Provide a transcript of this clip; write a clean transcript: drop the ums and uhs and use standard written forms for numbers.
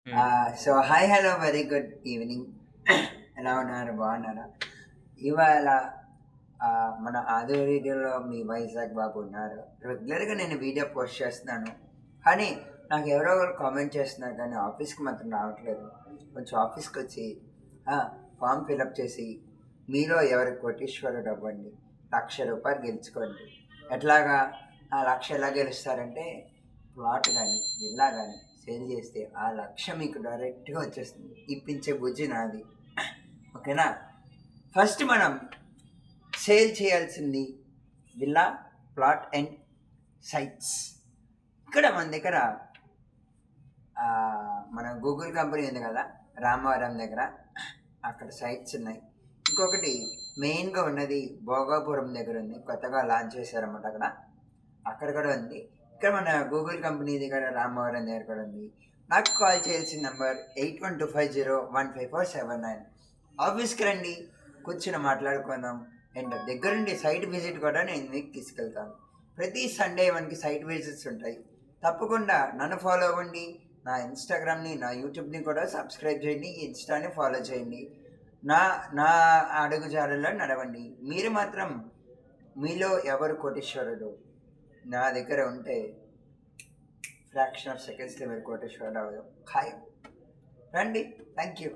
హ్మ్. So hi hello very good evening. ఎలా ఉన్నారు, బాగున్నారా? ఇవాళ మన ఆధ్వర్యంలో మీ వైజాగ్ బాబు ఉన్నారు. రెగ్యులర్గా నేను వీడియో పోస్ట్ చేస్తున్నాను, కానీ నాకు ఎవరో ఒకరు కామెంట్ చేస్తున్నారు, కానీ ఆఫీస్కి మాత్రం రావట్లేదు. కొంచెం ఆఫీస్కి వచ్చి ఫామ్ ఫిలప్ చేసి మీలో ఎవరి కోటీశ్వరుడు అవ్వండి, రూపాయలు గెలుచుకోండి. ఎట్లాగా ఆ లక్ష ఎలా గెలుస్తారంటే, ప్లాట్ కానీ విల్లా కానీ సేల్ చేస్తే ఆ లక్ష్యం మీకు డైరెక్ట్గా వచ్చేస్తుంది. ఇప్పించే బుజ్జి నాది. ఓకేనా? ఫస్ట్ మనం సేల్ చేయాల్సింది విల్లా, ప్లాట్ అండ్ సైట్స్. ఇక్కడ మన దగ్గర మన గూగుల్ కంపెనీ ఉంది కదా, రామవరం దగ్గర, అక్కడ సైట్స్ ఉన్నాయి. ఇంకొకటి మెయిన్గా ఉన్నది భోగాపురం దగ్గర ఉంది, కొత్తగా లాంచ్ చేశారన్నమాట. అక్కడ కూడా ఉంది. ఇక్కడ మన గూగుల్ కంపెనీ దగ్గర రామవరం దగ్గర కూడా ఉంది. నాకు కాల్ చేయాల్సిన నెంబర్ 8125015479. ఆఫీస్కి రండి, కూర్చుని మాట్లాడుకుందాం. అండ్ దగ్గరుండి సైట్ విజిట్ కూడా నేను మీకు తీసుకెళ్తాను. ప్రతి సండే మనకి సైట్ విజిట్స్ ఉంటాయి. తప్పకుండా నన్ను ఫాలో అవ్వండి. నా ఇన్స్టాగ్రామ్ని, నా యూట్యూబ్ని కూడా సబ్స్క్రైబ్ చేయండి. ఇన్స్టాని ఫాలో చేయండి. నా నా అడుగుజాడల్లో నడవండి. మీరు మాత్రం మీలో ఎవరు కోటీశ్వరుడు నా దగ్గర ఉంటే ఫ్రాక్షన్ ఆఫ్ సెకండ్స్లో మీరు కోటేశ్వరరావు ఖాయం. రండి. Thank you.